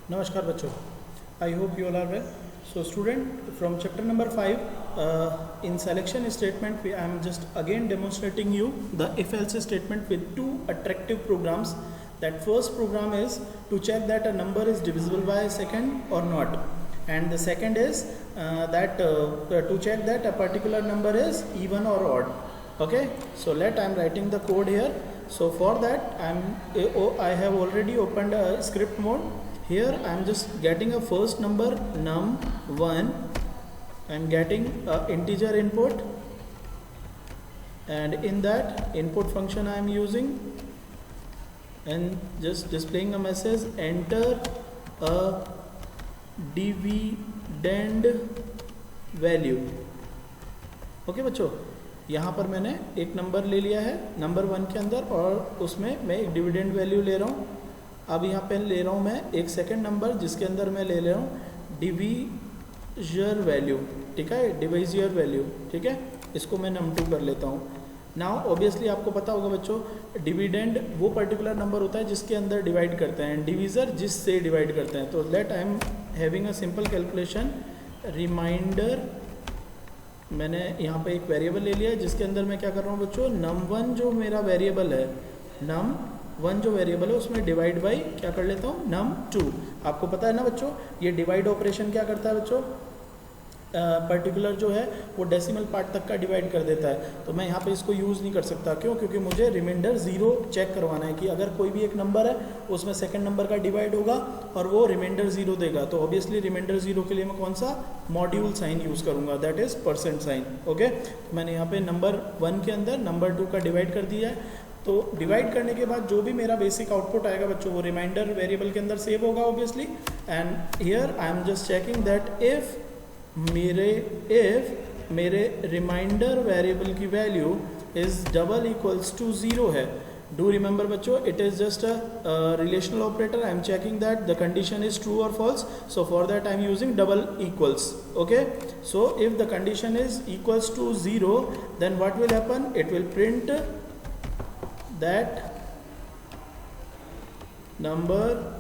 नमस्कार बच्चों, I hope you all are well. So student, from chapter number 5, in selection statement, I am just again demonstrating you the if-else statement with two attractive programs. That first program is to check that a number is divisible by a second or not, and the second is to check that a particular number is even or odd. Okay, so I am writing the code here. So for that I have already opened a script mode. Here I am just getting a first number num1. I am getting a integer input, and in that input function I am using and just displaying a message, enter a dividend value. Okay बच्चों, यहाँ पर मैंने एक number ले लिया है number 1 के अंदर, और उसमें मैं एक डिविडेंड वैल्यू ले रहा हूँ. अब यहाँ पे ले रहा हूँ मैं एक सेकंड नंबर जिसके अंदर मैं ले रहा हूँ डिवीजर वैल्यू. ठीक है, डिवीजर वैल्यू. ठीक है, इसको मैं num2 कर लेता हूँ. नाउ ऑब्वियसली आपको पता होगा बच्चों, डिविडेंड वो पर्टिकुलर नंबर होता है जिसके अंदर डिवाइड करते हैं, डिवीजर जिससे डिवाइड करते हैं. तो let I am having a simple calculation. Remainder, मैंने यहाँ पे एक वेरिएबल ले लिया है जिसके अंदर मैं क्या कर रहा हूँ बच्चों, num1 जो मेरा वेरिएबल है, num1 जो वेरिएबल है उसमें डिवाइड बाई क्या कर लेता हूँ, num2. आपको पता है ना बच्चों, ये डिवाइड ऑपरेशन क्या करता है बच्चों, पर्टिकुलर जो है वो डेसिमल पार्ट तक का डिवाइड कर देता है. तो मैं यहाँ पे इसको यूज़ नहीं कर सकता. क्यों? क्योंकि मुझे रिमाइंडर 0 चेक करवाना है कि अगर कोई भी एक नंबर है उसमें सेकंड नंबर का डिवाइड होगा और वो रिमाइंडर 0 देगा. तो ऑब्वियसली रिमाइंडर 0 के लिए मैं कौन सा मॉड्यूल साइन यूज़ करूँगा, that is percent sign. Okay, मैंने यहाँ पे नंबर 1 के अंदर नंबर 2 का डिवाइड कर दिया है. तो डिवाइड करने के बाद जो भी मेरा बेसिक आउटपुट आएगा बच्चों वो रिमाइंडर वेरिएबल के अंदर सेव होगा obviously. And here I am just checking that if मेरे रिमाइंडर वेरिएबल की value is double equals to 0 है. डू रिमेंबर बच्चों, it is just a relational operator. I am checking that the condition is true और false. So for that I am using double equals. Okay, so if the condition is equals to 0, then what will happen, it will print that number,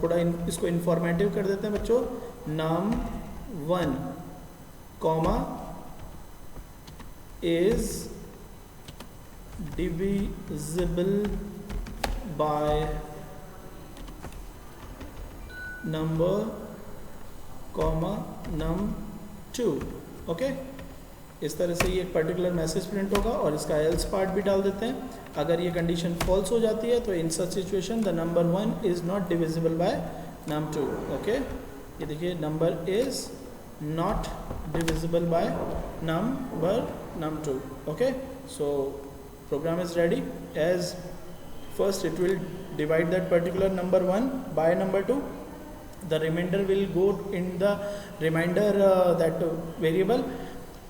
थोड़ा इसको informative कर देते हैं बच्चों, num1 comma is divisible by number comma num2. Okay, इस तरह से ये एक पर्टिकुलर मैसेज प्रिंट होगा और इसका एल्स पार्ट भी डाल देते हैं. अगर ये कंडीशन फॉल्स हो जाती है तो in such situation the number 1 is not divisible by num2. Okay, ये देखिए, number is not divisible by num2. Okay, so program is ready. As first it will divide that particular number 1 by number 2. the remainder will go in the remainder that variable.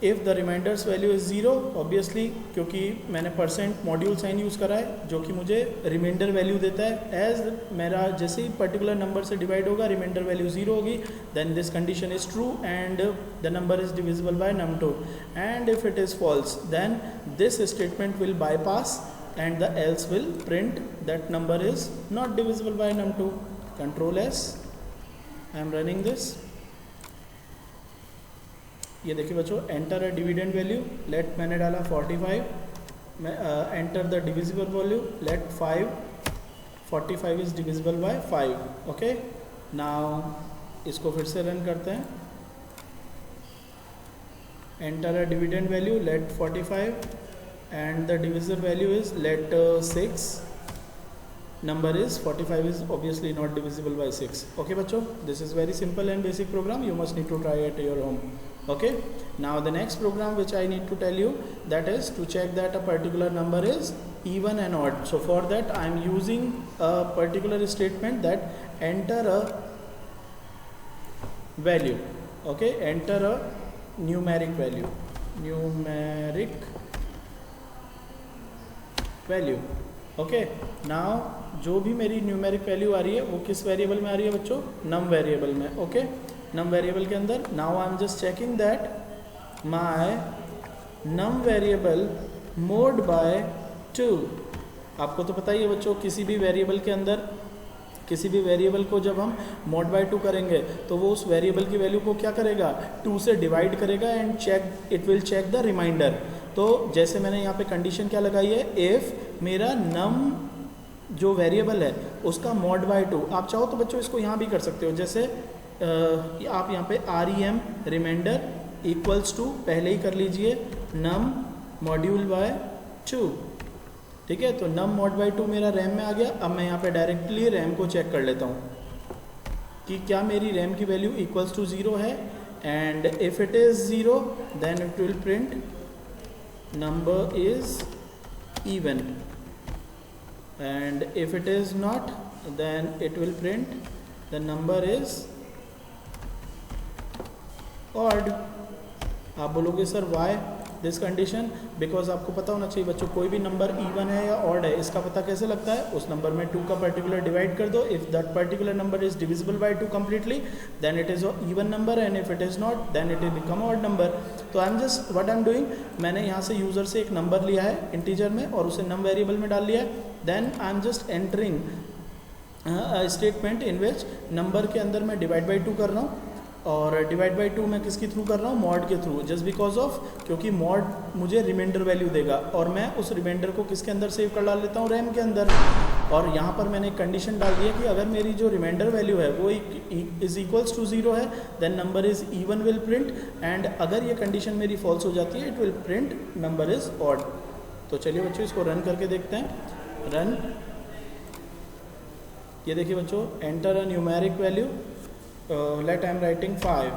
if the reminders value is 0, obviously क्योंकि मैंने percent module sign use करा है जो कि मुझे reminder value देता है. As मेरा जैसे ही पर्टिकुलर नंबर से डिवाइड होगा रिमाइंडर वैल्यू 0 होगी, then this condition is true and the number is divisible by num2. And if it is false then this statement will bypass and the else will print that number is not divisible by num2. Control S, I am running this. ये देखिए बच्चों, enter a dividend value. Let मैंने डाला 45. मैं enter the divisible value, let 5. 45 is divisible by 5. Okay, now इसको फिर से run करते हैं. Enter a dividend value, let 45 and the divisor value is let 6. number is 45 is obviously not divisible by 6. okay bachcho, this is very simple and basic program. You must need to try at your home. okay, now the next program which I need to tell you, that is to check that a particular number is even and odd. So for that I am using a particular statement that enter a value. okay, enter a numeric value, numeric value. Okay, now जो भी मेरी numeric value आ रही है वो किस variable में आ रही है बच्चों, नम वेरिएबल में. ओके, नम वेरिएबल के अंदर now I am just checking that my num variable mod by 2. आपको तो पता ही है बच्चों, किसी भी वेरिएबल के अंदर किसी भी वेरिएबल को जब हम मॉड बाय 2 करेंगे तो वो उस वेरिएबल की वैल्यू को क्या करेगा, 2 से डिवाइड करेगा and it will check the remainder. तो जैसे मैंने यहाँ पे कंडीशन क्या लगाई है, इफ़ मेरा नम जो वेरिएबल है उसका मॉड बाय 2, आप चाहो तो बच्चों इसको यहाँ भी कर सकते हो, जैसे आप यहाँ पे rem रिमाइंडर इक्वल्स टू पहले ही कर लीजिए नम मॉड्यूल बाय 2, ठीक है। तो नम मॉड बाय 2 मेरा रैम में आ गया। अब मैं यहाँ पे डायरेक्टली रैम को चेक कर लेता हूँ कि क्या मेरी रैम की वैल्यू इक्वल्स टू 0 है, and if it is 0 then it will print number is even, and if it is not then it will print the number is odd. आप बोलोगे sir why this condition, because आपको पता होना चाहिए बच्चों कोई भी नंबर इवन है या ऑड है इसका पता कैसे लगता है, उस नंबर में 2 का पर्टिकुलर डिवाइड कर दो। If that particular number is divisible by 2 completely then it is even number, and if it is not then it will become odd number. तो I am just what I am doing, मैंने यहाँ से user से एक number लिया है integer में और उसे नम वेरिएबल में डाल लिया है। Then I am just entering statement in which number के अंदर मैं डिवाइड बाई 2 कर रहा हूँ, और डिवाइड बाई 2 मैं किसके थ्रू कर रहा हूँ, मॉड के थ्रू, जस्ट बिकॉज ऑफ क्योंकि मॉड मुझे रिमाइंडर वैल्यू देगा और मैं उस रिमाइंडर को किसके अंदर सेव कर डाल लेता हूँ, रैम के अंदर। और यहाँ पर मैंने एक कंडीशन डाल दी है कि अगर मेरी जो रिमाइंडर वैल्यू है वो इज इक्वल्स टू 0 है then number is even will print, and अगर ये कंडीशन मेरी फॉल्स हो जाती है it will print number is odd. तो चलिए बच्चों इसको रन करके देखते हैं। रन, ये देखिए बच्चों, enter a numeric value, let I am writing 5,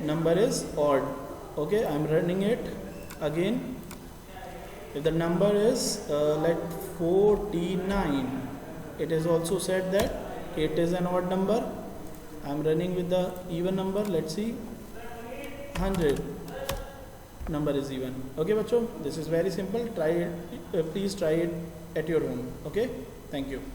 number is odd, okay, I am running it again. If the number is like 49, it is also said that it is an odd number. I am running with the even number, let's see, 100, number is even, okay bachcho, this is very simple, try it, please try it at your home, okay, thank you.